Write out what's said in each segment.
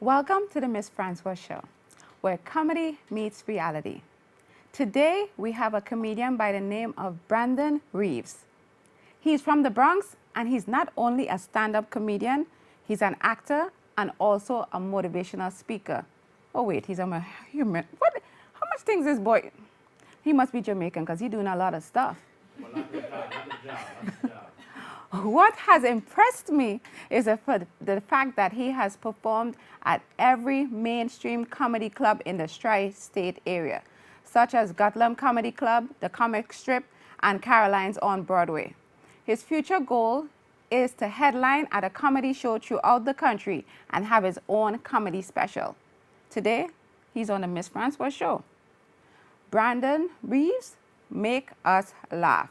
Welcome to the Mss Francois Show, where comedy meets reality. Today, we have a comedian by the name of Brandon Reeves. He's from the Bronx, and he's not only a stand-up comedian, he's an actor and also a motivational speaker. Oh wait, he's a human. What? How much things this boy? He must be Jamaican because he's doing a lot of stuff. Well, not the job, not the job, not the job. What has impressed me is the fact that he has performed at every mainstream comedy club in the tri-state area, such as Gutlam Comedy Club, The Comic Strip, and Caroline's on Broadway. His future goal is to headline at a comedy show throughout the country and have his own comedy special. Today, he's on the Mss Francois Show. Brandon Reeves, make us laugh.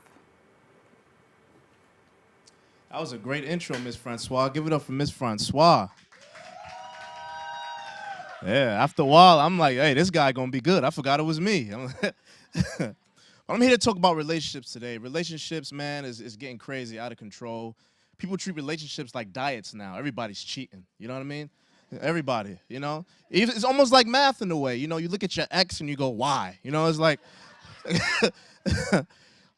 That was a great intro, Mss Francois. Give it up for Mss Francois. Yeah, after a while, I'm like, hey, this guy gonna be good. I forgot it was me. I'm here to talk about relationships today. Relationships, man, is getting crazy, out of control. People treat relationships like diets now. Everybody's cheating. You know what I mean? Everybody, you know? It's almost like math in a way. You know, you look at your ex and you go, why? You know, it's like...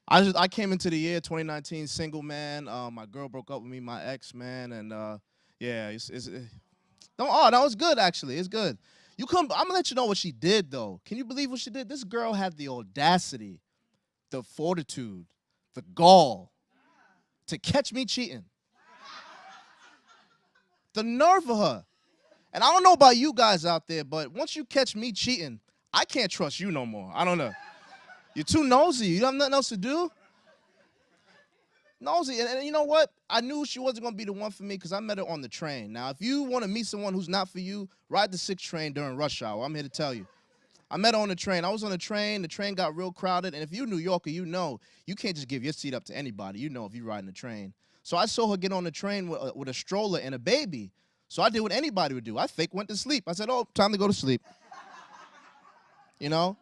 I came into the year 2019 single, man. My girl broke up with me, my ex, man, and yeah, that was good actually. It's good. I'm gonna let you know what she did though. Can you believe what she did? This girl had the audacity, the fortitude, the gall to catch me cheating. The nerve of her. And I don't know about you guys out there, but once you catch me cheating, I can't trust you no more. I don't know. You're too nosy. You have nothing else to do? Nosy. And you know what? I knew she wasn't going to be the one for me because I met her on the train. Now, if you want to meet someone who's not for you, ride the 6 train during rush hour. I'm here to tell you. I met her on the train. I was on the train got real crowded. And if you're a New Yorker, you know you can't just give your seat up to anybody. You know if you're riding the train. So I saw her get on the train with a stroller and a baby. So I did what anybody would do. I fake went to sleep. I said, oh, time to go to sleep. You know?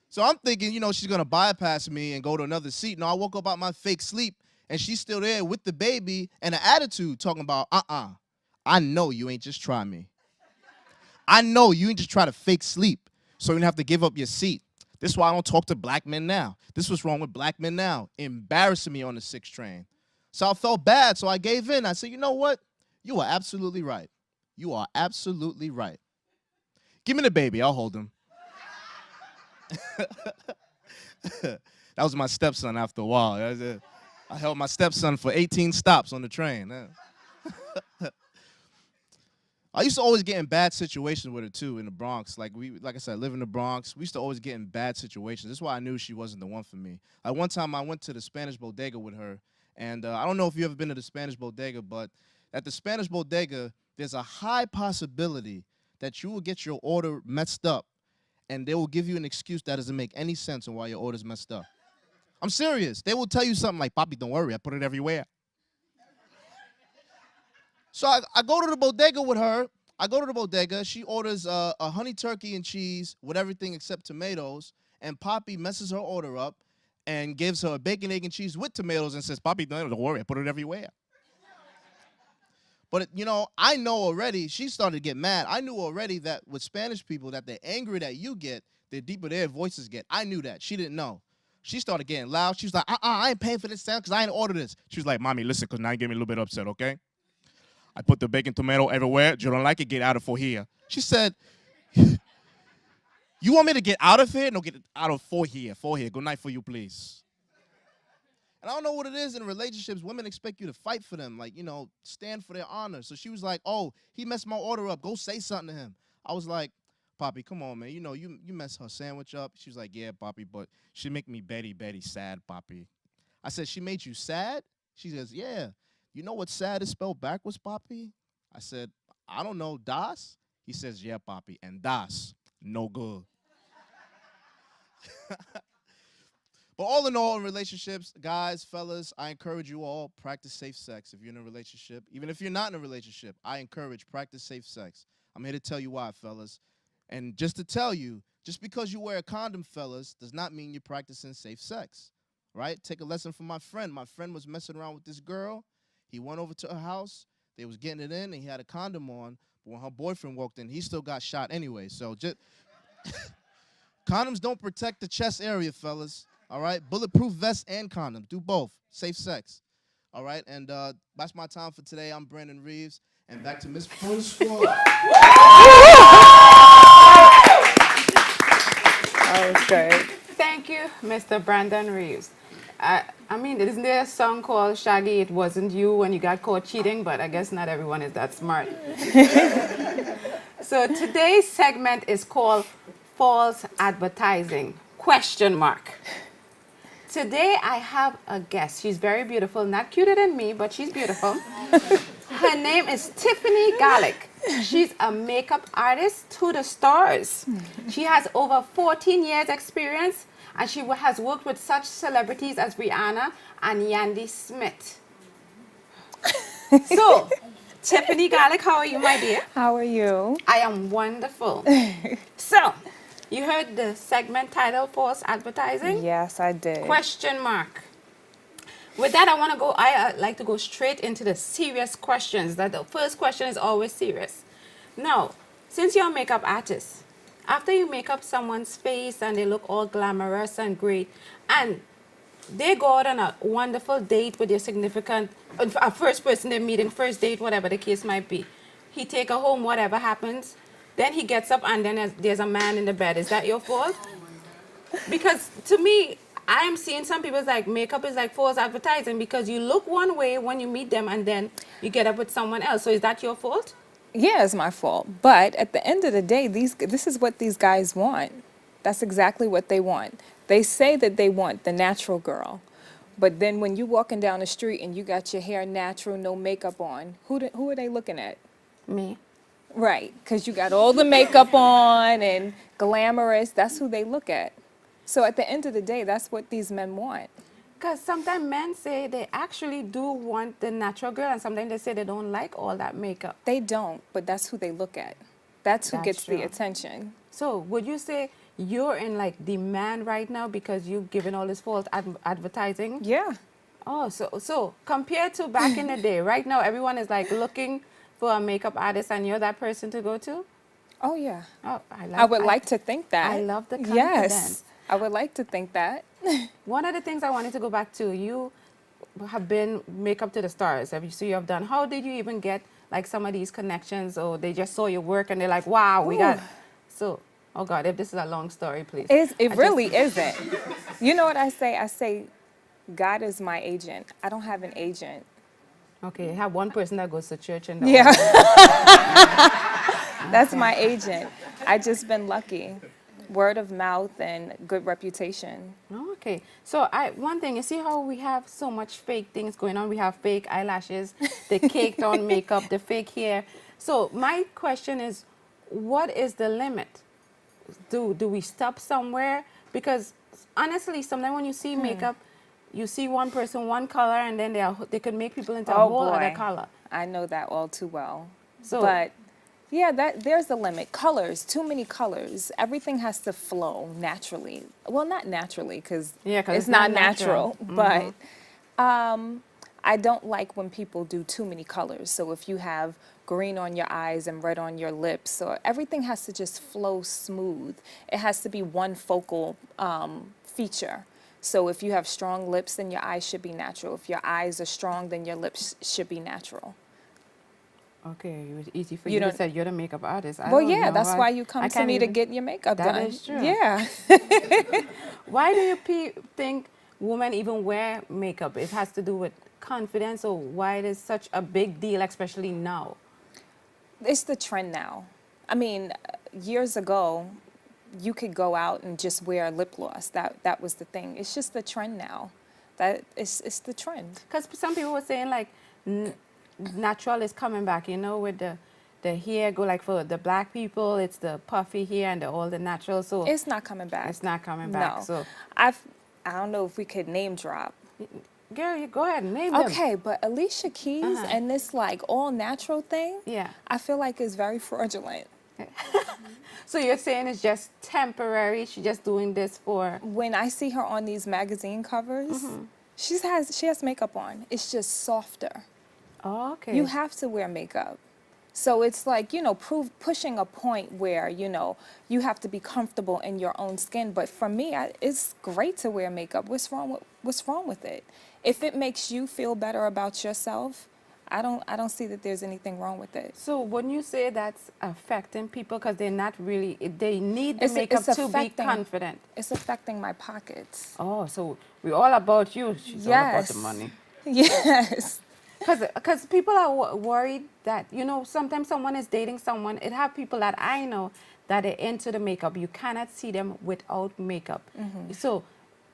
So I'm thinking, you know, she's going to bypass me and go to another seat. No, I woke up out my fake sleep, and she's still there with the baby and an attitude talking about, I know you ain't just try me. I know you ain't just try to fake sleep so you don't have to give up your seat. This is why I don't talk to black men now. This is what's wrong with black men now. Embarrassing me on the 6 train. So I felt bad, so I gave in. I said, you know what? You are absolutely right. You are absolutely right. Give me the baby. I'll hold him. That was my stepson after a while. I held my stepson for 18 stops on the train. I used to always get in bad situations with her too in the Bronx. Like I said, I live in the Bronx. We used to always get in bad situations. That's why I knew she wasn't the one for me. One time I went to the Spanish bodega with her, and I don't know if you've ever been to the Spanish bodega, but at the Spanish bodega, there's a high possibility that you will get your order messed up, and they will give you an excuse that doesn't make any sense on why your order's messed up. I'm serious. They will tell you something like, Papi, don't worry, I put it everywhere. So I go to the bodega with her. I go to the bodega. She orders a honey turkey and cheese with everything except tomatoes, and Papi messes her order up and gives her a bacon, egg, and cheese with tomatoes and says, Papi, don't worry, I put it everywhere. But, you know, I know already, she started to get mad. I knew already that with Spanish people, that the angrier that you get, the deeper their voices get. I knew that. She didn't know. She started getting loud. She was like, I ain't paying for this sound because I ain't ordered this. She was like, Mommy, listen, because now you get me a little bit upset, okay? I put the bacon tomato everywhere. You don't like it, get out of for here. She said, you want me to get out of here? No, get out of for here. Good night for you, please. And I don't know what it is in relationships. Women expect you to fight for them, like, you know, stand for their honor. So she was like, oh, he messed my order up. Go say something to him. I was like, Papi, come on, man. You know, you messed her sandwich up. She was like, yeah, Papi, but she make me Betty sad, Papi. I said, she made you sad? She says, yeah. You know what sad is spelled backwards, Papi? I said, I don't know, das? He says, yeah, Papi, and das, no good. But all in all, in relationships, guys, fellas, I encourage you all, practice safe sex if you're in a relationship. Even if you're not in a relationship, I encourage practice safe sex. I'm here to tell you why, fellas. And just to tell you, just because you wear a condom, fellas, does not mean you're practicing safe sex, right? Take a lesson from my friend. My friend was messing around with this girl. He went over to her house. They was getting it in, and he had a condom on. But when her boyfriend walked in, he still got shot anyway. So just condoms don't protect the chest area, fellas. All right, bulletproof vests and condoms. Do both. Safe sex. All right, and that's my time for today. I'm Brandon Reeves, and back to Mss Francois. That was good. Thank you, Mr. Brandon Reeves. I mean, isn't there a song called Shaggy, It Wasn't You when you got caught cheating? But I guess not everyone is that smart. So today's segment is called False Advertising, question mark. Today I have a guest. She's very beautiful, not cuter than me, but she's beautiful. Her name is Tiffany Garlick. She's a makeup artist to the stars. She has over 14 years experience, and she has worked with such celebrities as Rihanna and Yandy Smith. So, Tiffany Garlick, how are you, my dear? How are you? I am wonderful. So, you heard the segment titled False Advertising? Yes, I did. Question mark. With that, I like to go straight into the serious questions. That the first question is always serious. Now, since you're a makeup artist, after you make up someone's face and they look all glamorous and great, and they go out on a wonderful date with their significant, a first person they meet in first date, whatever the case might be. He take her home, whatever happens. Then he gets up and then there's a man in the bed. Is that your fault? Because to me, I'm seeing some people's like makeup is like false advertising because you look one way when you meet them and then you get up with someone else. So is that your fault? Yeah, it's my fault. But at the end of the day, this is what these guys want. That's exactly what they want. They say that they want the natural girl. But then when you're walking down the street and you got your hair natural, no makeup on, who are they looking at? Me. Right, because you got all the makeup on and glamorous. That's who they look at. So at the end of the day, that's what these men want. Because sometimes men say they actually do want the natural girl, and sometimes they say they don't like all that makeup. They don't, but that's who they look at. That's who gets true. the attention. So would you say you're in like demand right now because you've given all this false advertising? Yeah. Oh, so compared to back in the day, right now everyone is like looking for a makeup artist, and you're that person to go to? Oh, yeah. Oh, I would like to think that. I love the confidence. Yes, I would like to think that. One of the things I wanted to go back to, you have been makeup to the stars. So you have done. How did you even get like some of these connections, or they just saw your work and they're like, wow, we got. So, oh God, if this is a long story, please. It really isn't. You know what I say? I say, God is my agent. I don't have an agent. Okay, have one person that goes to church and Yeah. That's my agent. I just been lucky. Word of mouth and good reputation. Okay, so one thing, you see how we have so much fake things going on? We have fake eyelashes, the caked on makeup, the fake hair. So my question is, what is the limit? Do we stop somewhere? Because honestly, sometimes when you see makeup, you see one person, one color, and then they could make people into a whole other color. I know that all too well. So, but yeah, there's the limit. Colors, too many colors. Everything has to flow naturally. Well, not naturally because it's not natural. But I don't like when people do too many colors. So if you have green on your eyes and red on your lips, or everything has to just flow smooth. It has to be one focal feature. So if you have strong lips, then your eyes should be natural. If your eyes are strong, then your lips should be natural. Okay, it was easy for you to say you're the makeup artist. Well, yeah, that's why you come to me to get your makeup done. That is true. Yeah. Why do you think women even wear makeup? It has to do with confidence, or why it is such a big deal, especially now? It's the trend now. I mean, years ago, you could go out and just wear lip gloss. That was the thing. It's just the trend now. It's the trend. Because some people were saying like natural is coming back, you know, with the hair go like for the black people, it's the puffy hair and all the natural. So it's not coming back. It's not coming back. No. So I don't know if we could name drop. Girl, you go ahead and name them. Okay, but Alicia Keys and this like all natural thing, yeah, I feel like is very fraudulent. So you're saying it's just temporary? She's just doing this for... When I see her on these magazine covers, she has makeup on. It's just softer. Oh, okay. You have to wear makeup. So it's like, you know, pushing a point where, you know, you have to be comfortable in your own skin. But for me, it's great to wear makeup. What's wrong with it? If it makes you feel better about yourself, I don't see that there's anything wrong with it. So wouldn't you say that's affecting people because they're not really, they need the makeup to be confident? It's affecting my pockets. Oh, so we're all about you. She's all about the money. Yes. Because people are worried that, you know, sometimes someone is dating someone. It have people that I know that are into the makeup. You cannot see them without makeup. So,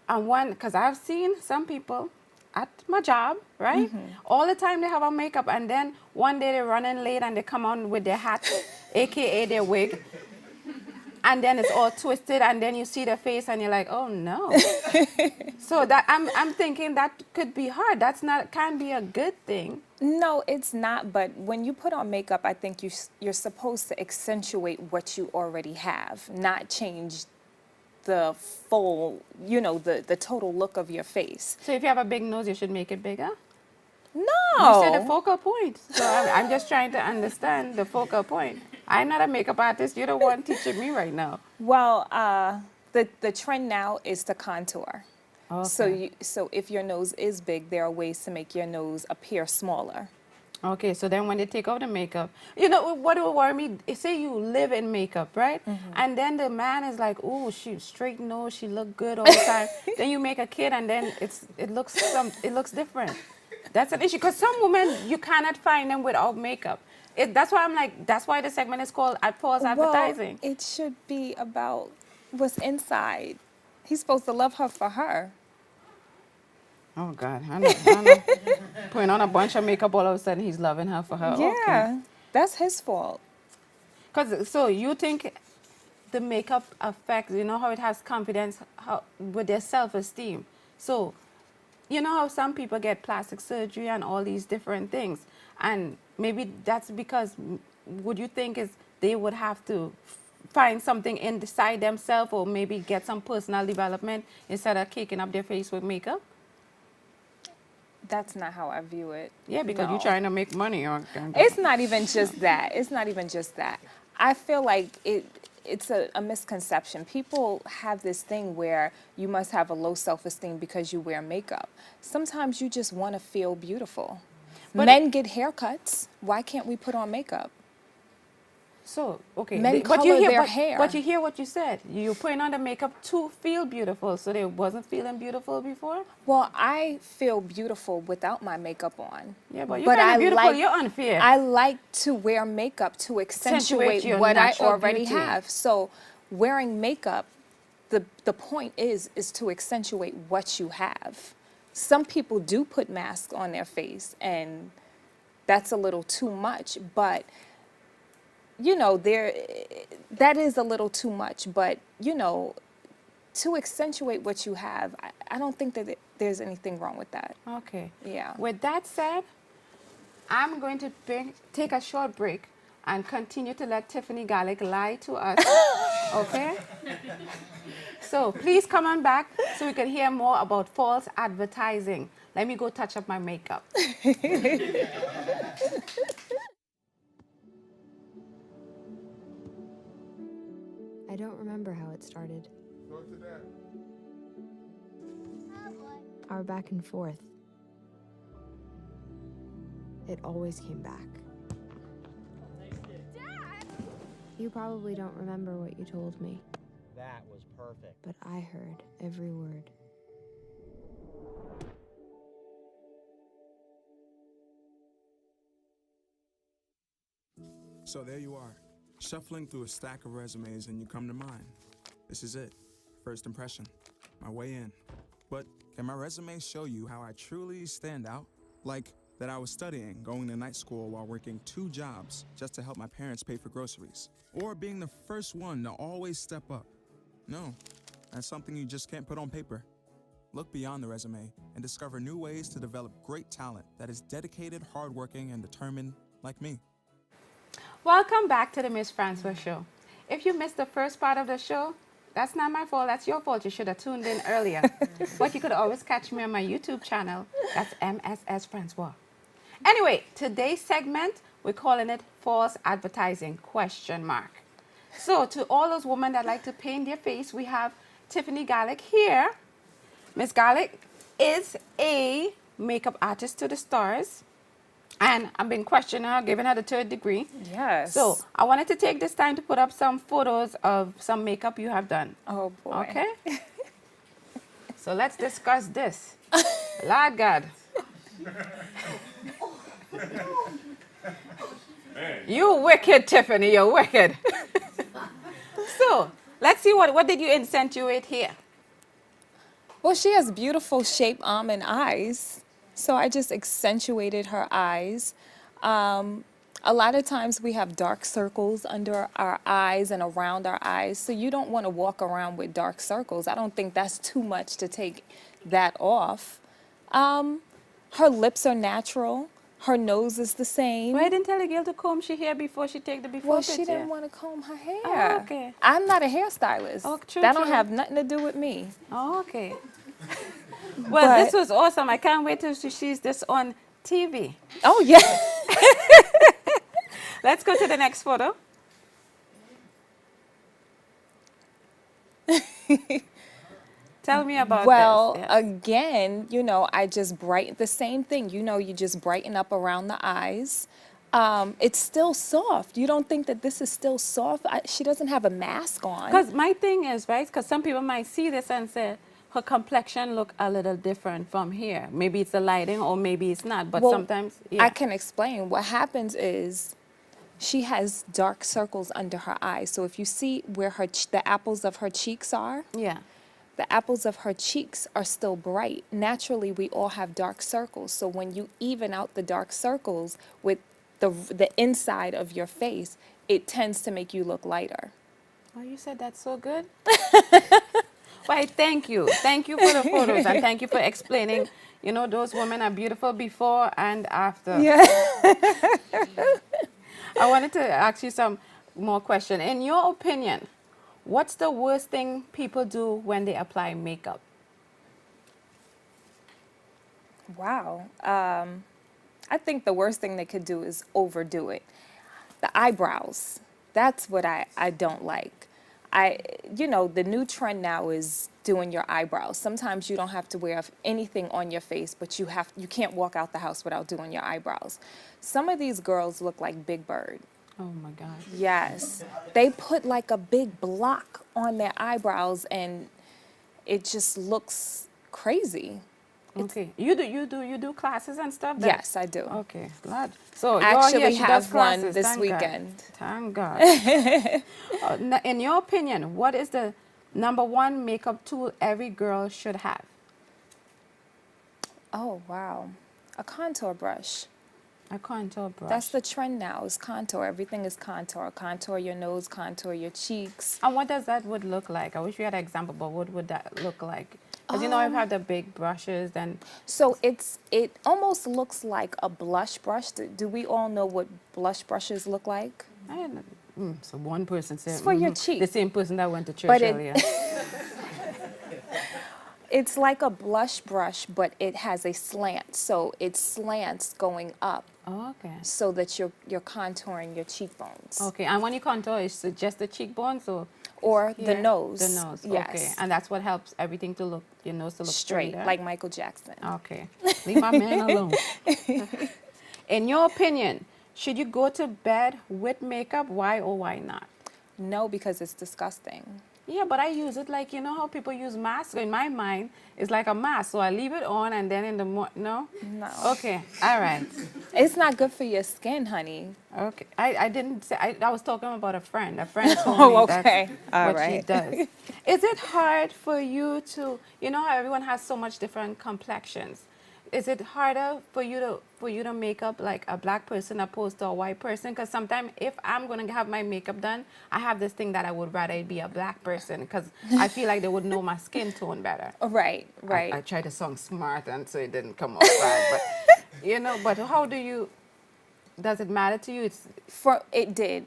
because I've seen some people at my job, right? All the time they have on makeup, and then one day they're running late and they come on with their hat, AKA their wig, and then it's all twisted, and then you see their face and you're like, oh no. So that I'm thinking that could be hard. Can't be a good thing. No, it's not. But when you put on makeup, I think you're supposed to accentuate what you already have, not change the full, you know, the total look of your face. So if you have a big nose, you should make it bigger? No. You said the focal point. So I'm just trying to understand the focal point. I'm not a makeup artist. You're the one teaching me right now. Well, the trend now is to contour. Okay. So if your nose is big, there are ways to make your nose appear smaller. Okay, so then when they take off the makeup, you know what will worry me? Say you live in makeup, right? And then the man is like, "Oh, she straight nose, she look good all the time." Then you make a kid, and then it looks different. That's an issue because some women you cannot find them without makeup. That's why I'm like, that's why the segment is called false advertising. Well, it should be about what's inside. He's supposed to love her for her. Oh God, I know. Putting on a bunch of makeup, all of a sudden he's loving her for her. Yeah, okay. That's his fault. So you think the makeup affects, you know how it has confidence with their self-esteem. So you know how some people get plastic surgery and all these different things. And maybe that's because, would you think they would have to find something inside themselves or maybe get some personal development instead of caking up their face with makeup? That's not how I view it. Yeah, because you're trying to make money. It's not even just that. It's not even just that. I feel like it's a misconception. People have this thing where you must have a low self-esteem because you wear makeup. Sometimes you just want to feel beautiful. But men get haircuts. Why can't we put on makeup? So, okay. Men color their hair. But you hear what you said. You're putting on the makeup to feel beautiful. So they wasn't feeling beautiful before? Well, I feel beautiful without my makeup on. Yeah, but you're kind of beautiful. You're unfair. I like to wear makeup to accentuate what I already have. So wearing makeup, the point is to accentuate what you have. Some people do put masks on their face, and that's a little too much, but you know, that is a little too much, but you know, to accentuate what you have, I don't think that there's anything wrong with that. Okay. Yeah. With that said, I'm going to take a short break and continue to let Tiffany Garlick lie to us. Okay? So please come on back so we can hear more about false advertising. Let me go touch up my makeup. I don't remember how it started. Our back and forth. It always came back. Dad! You probably don't remember what you told me. That was perfect. But I heard every word. So there you are, shuffling through a stack of resumes and you come to mine. This is it, first impression, my way in. But can my resume show you how I truly stand out? Like that I was studying, going to night school while working 2 jobs just to help my parents pay for groceries. Or being the first one to always step up. No, that's something you just can't put on paper. Look beyond the resume and discover new ways to develop great talent that is dedicated, hardworking, and determined like me. Welcome back to the Mss Francois Show. If you missed the first part of the show, that's not my fault, that's your fault. You should have tuned in earlier. But you could always catch me on my YouTube channel. That's Mss Francois. Anyway, today's segment, we're calling it false advertising, ? So to all those women that like to paint their face, we have Tiffany Garlick here. Miss Garlick is a makeup artist to the stars. And I've been questioning her, giving her the 3rd degree. Yes. So I wanted to take this time to put up some photos of some makeup you have done. Oh, boy. Okay? So let's discuss this. Lord God. You wicked, Tiffany, you're wicked. So, let's see what did you accentuate here? Well, she has beautiful shape, and eyes. So I just accentuated her eyes. A lot of times we have dark circles under our eyes and around our eyes. So you don't want to walk around with dark circles. I don't think that's too much to take that off. Her lips are natural. Her nose is the same. Why didn't tell the girl to comb her hair before she take the before Well, picture? she didn't want to comb her hair. Oh, okay. I'm not a hairstylist. Oh, true, that don't true. have nothing to do with me. Oh, okay. Well, But- this was awesome. I can't wait till she sees this on TV. Oh, yeah. Let's go to the next photo. Tell me about Well, this. Yes. again, I just brighten the same thing. You just brighten up around the eyes. It's still soft. You don't think that this is still soft? She doesn't have a mask on. Because my thing is, right, because some people might see this and say, her complexion look a little different from here. Maybe it's the lighting or maybe it's not, but Well, sometimes, yeah. I can explain. What happens is she has dark circles under her eyes. So if you see where the apples of her cheeks are, Yeah. the apples of her cheeks are still bright. Naturally, we all have dark circles. So when you even out the dark circles with the inside of your face, it tends to make you look lighter. Oh, you said that's so good. Why, thank you. Thank you for the photos and thank you for explaining. Those women are beautiful before and after. Yeah. I wanted to ask you some more question. In your opinion, what's the worst thing people do when they apply makeup? Wow. I think the worst thing they could do is overdo it. The eyebrows, that's what I don't like. The new trend now is doing your eyebrows. Sometimes you don't have to wear anything on your face, but you can't walk out the house without doing your eyebrows. Some of these girls look like Big Bird. Oh my God. Yes. They put like a big block on their eyebrows and it just looks crazy. Okay. You do classes and stuff? Yes, I do. Okay. Glad. So I actually you're here. She does have one classes. this Thank weekend. God. Thank God. In your opinion, what is the #1 makeup tool every girl should have? Oh, wow. A contour brush. A contour brush. That's the trend now, is contour. Everything is contour. Contour your nose, contour your cheeks. And what does that would look like? I wish we had an example, but what would that look like? Because I've had the big brushes and... So it almost looks like a blush brush. Do we all know what blush brushes look like? So one person said... It's for your cheek. The same person that went to church But earlier. It's like a blush brush, but it has a slant. So it slants going up. Oh, okay. So that you're contouring your cheekbones. Okay, and when you contour, is it just the cheekbones Or the here? nose. The nose, yes. okay. And that's what helps everything to look, your nose to look Straight, straighter? like Michael Jackson. Okay. Leave my man alone. In your opinion, should you go to bed with makeup? Why or why not? No, because it's disgusting. Yeah, but I use it like, how people use masks? In my mind, it's like a mask. So I leave it on and then in the morning, no? No. Okay, all right. It's not good for your skin, honey. Okay, I didn't say, I was talking about a friend. A friend told Oh, me okay. that's All what right. she does. Is it hard for you to, how everyone has so much different complexions? Is it harder for you to make up like a black person opposed to a white person? Because sometimes if I'm going to have my makeup done, I have this thing that I would rather it be a black person because I feel like they would know my skin tone better. Right, right. I tried to sound smart and so it didn't come out bad. But, but how does it matter to you? It did.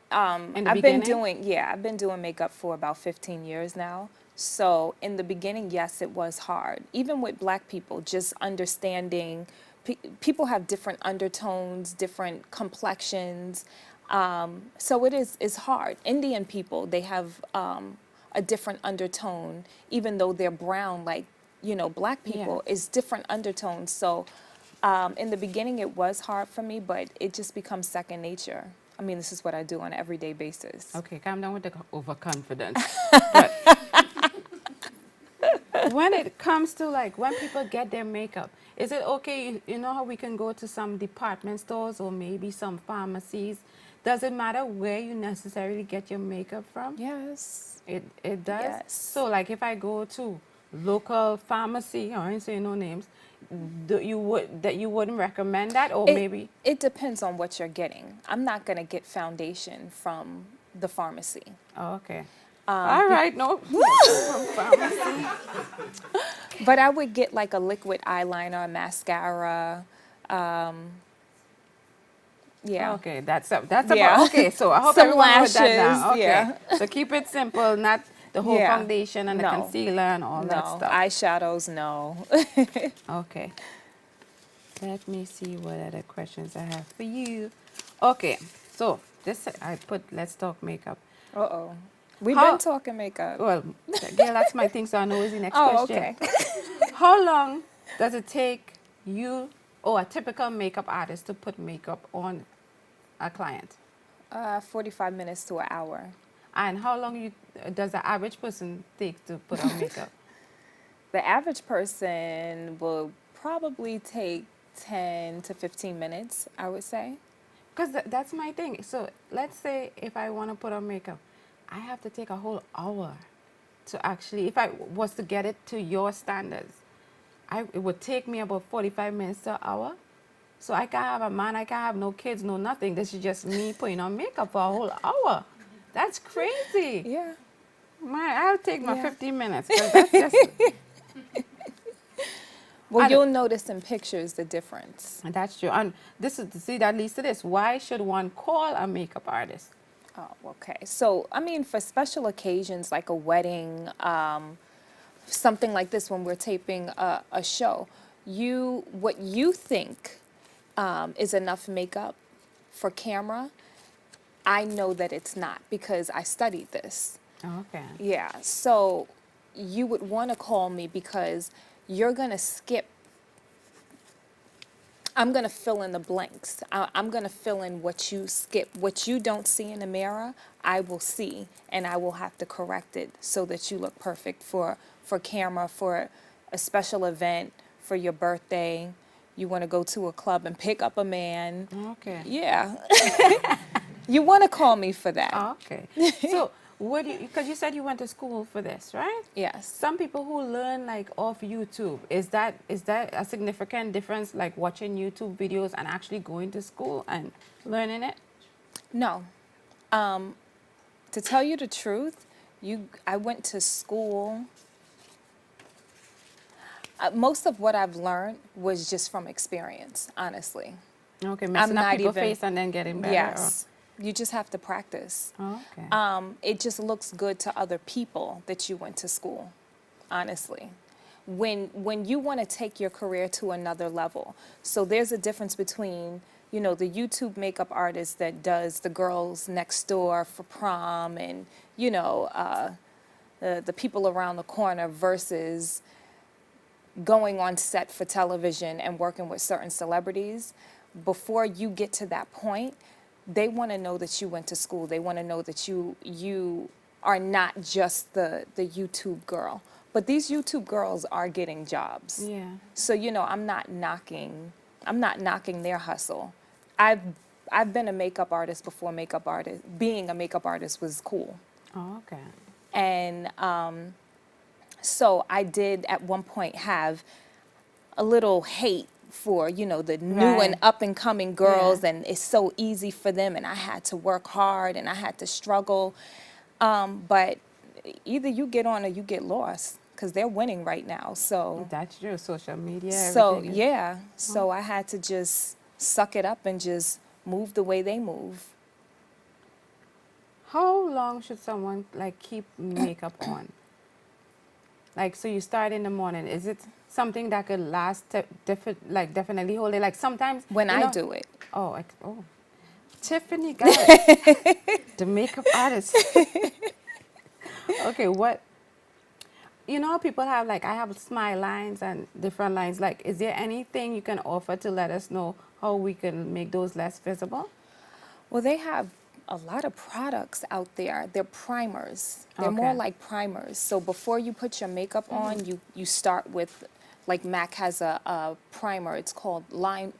In the I've beginning? been doing makeup for about 15 years now. So in the beginning, yes, it was hard. Even with black people, just understanding people have different undertones, different complexions. So it's hard. Indian people, they have a different undertone, even though they're brown, like, black people, it's different undertones. So in the beginning, it was hard for me, but it just becomes second nature. I mean, this is what I do on an everyday basis. Okay, calm down with the overconfidence. But when it comes to, like, when people get their makeup, is it okay, you know how we can go to some department stores or maybe some pharmacies? Does it matter where you necessarily get your makeup from? Yes. It does? Yes. So, like, if I go to local pharmacy, I ain't saying no names, you wouldn't recommend that, or maybe? It depends on what you're getting. I'm not going to get foundation from the pharmacy. Oh, okay. All right, no. From pharmacy. But I would get like a liquid eyeliner, mascara. Yeah. Okay, that's Yeah. about, okay, so I hope Some everyone wrote that down. lashes, Okay. yeah. So keep it simple, not the whole Yeah. foundation and the No. concealer and all that No, stuff. eyeshadows, no. Okay. Let me see what other questions I have for you. Okay, so this let's talk makeup. Uh-oh. We've How- been talking makeup. Well, girl, that's my thing, so I know is the next Oh, question. okay. How long does it take you or a typical makeup artist to put makeup on a client? 45 minutes to an hour. And how long does the average person take to put on makeup? The average person will probably take 10 to 15 minutes, I would say. Because that's my thing. So let's say if I want to put on makeup, I have to take a whole hour to actually, if I was to get it to your standards, it would take me about 45 minutes to an hour. So I can't have a man, I can't have no kids, no nothing. This is just me putting on makeup for a whole hour. That's crazy. Yeah. I'll take my Yeah. 15 minutes. 'Cause that's just, Well, And- you'll notice in pictures the difference. and that's true. And that leads to this. Why should one call a makeup artist? Oh, okay. So, I mean, for special occasions like a wedding, something like this, when we're taping a show, what you think is enough makeup for camera, I know that it's not because I studied this. Okay. Yeah. So you would want to call me because you're going to skip. I'm going to fill in the blanks. I'm going to fill in what you skip. What you don't see in the mirror, I will see, and I will have to correct it so that you look perfect for camera, for a special event, for your birthday. You want to go to a club and pick up a man. Okay. Yeah. You want to call me for that. Okay. So because you said you went to school for this, right? Yes. Some people who learn like off YouTube, is that a significant difference, like watching YouTube videos and actually going to school and learning it? No. To tell you the truth, I went to school. Most of what I've learned was just from experience, honestly. Okay, messing up not people's even- face and then getting better. Yes. You just have to practice. Oh, okay. It just looks good to other people that you went to school, honestly. When you want to take your career to another level, so there's a difference between, the YouTube makeup artist that does the girls next door for prom and, the people around the corner versus going on set for television and working with certain celebrities. Before you get to that point, they want to know that you went to school. They want to know that you are not just the YouTube girl. But these YouTube girls are getting jobs. Yeah. So, I'm not knocking their hustle. I've been a makeup artist before being a makeup artist was cool. Oh, okay. And so I did at one point have a little hate for, the new and Right. up and coming girls, Yeah. and it's so easy for them, and I had to work hard and I had to struggle. But either you get on or you get lost, because they're winning right now. So, That's true. Social media. so everything is- yeah. So I had to just suck it up and just move the way they move. How long should someone like keep makeup on? Like, so you start in the morning. Is it something that could last, definitely hold it. Like sometimes When I do it. Oh, Tiffany Garlick, the makeup artist. Okay, what? You know, people have I have smile lines and different lines. Like, is there anything you can offer to let us know how we can make those less visible? Well, they have a lot of products out there. They're primers. They're more like primers. So before you put your makeup on, you start with, like MAC has a primer. It's called line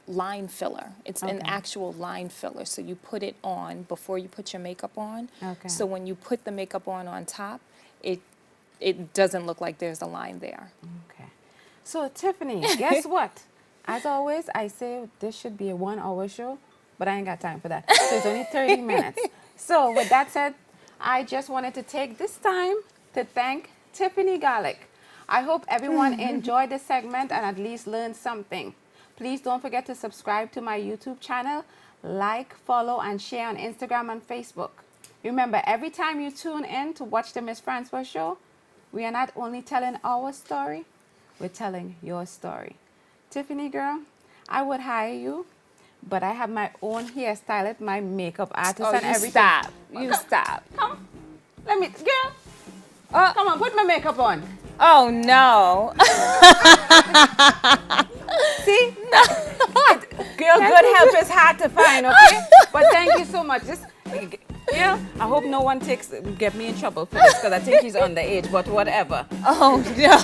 filler. It's an actual line filler. So you put it on before you put your makeup on. Okay. So when you put the makeup on top, it doesn't look like there's a line there. Okay. So Tiffany, guess what? As always, I say this should be a 1 hour show, but I ain't got time for that. So it's only 30 minutes. So with that said, I just wanted to take this time to thank Tiffany Garlick. I hope everyone enjoyed this segment and at least learned something. Please don't forget to subscribe to my YouTube channel, like, follow, and share on Instagram and Facebook. Remember, every time you tune in to watch the Mss Francois show, we are not only telling our story, we're telling your story. Tiffany, girl, I would hire you, but I have my own hairstylist, my makeup artist, and everything. Stop. You stop. Come, let me, girl. Come on, put my makeup on. Oh, no. See? Girl, good help is hard to find, okay? But thank you so much. Yeah, I hope no one get me in trouble for this because I think he's underage, but whatever. Oh, no.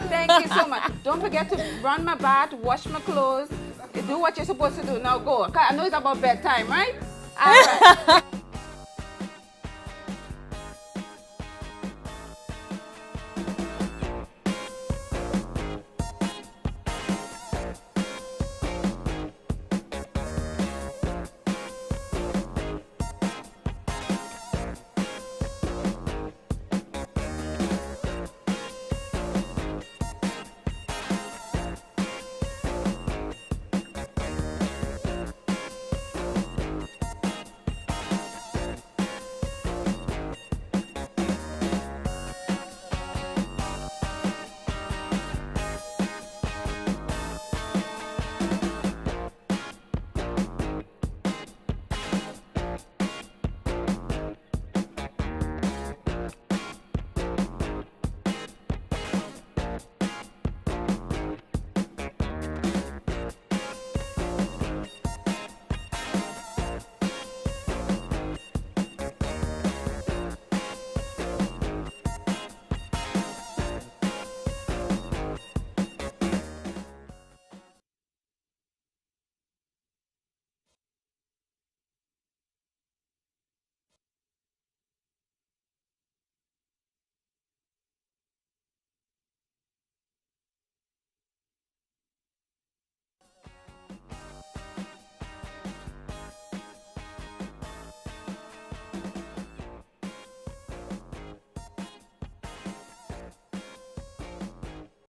Thank you so much. Don't forget to run my bath, wash my clothes, do what you're supposed to do. Now go. 'Cause I know it's about bedtime, right? All right.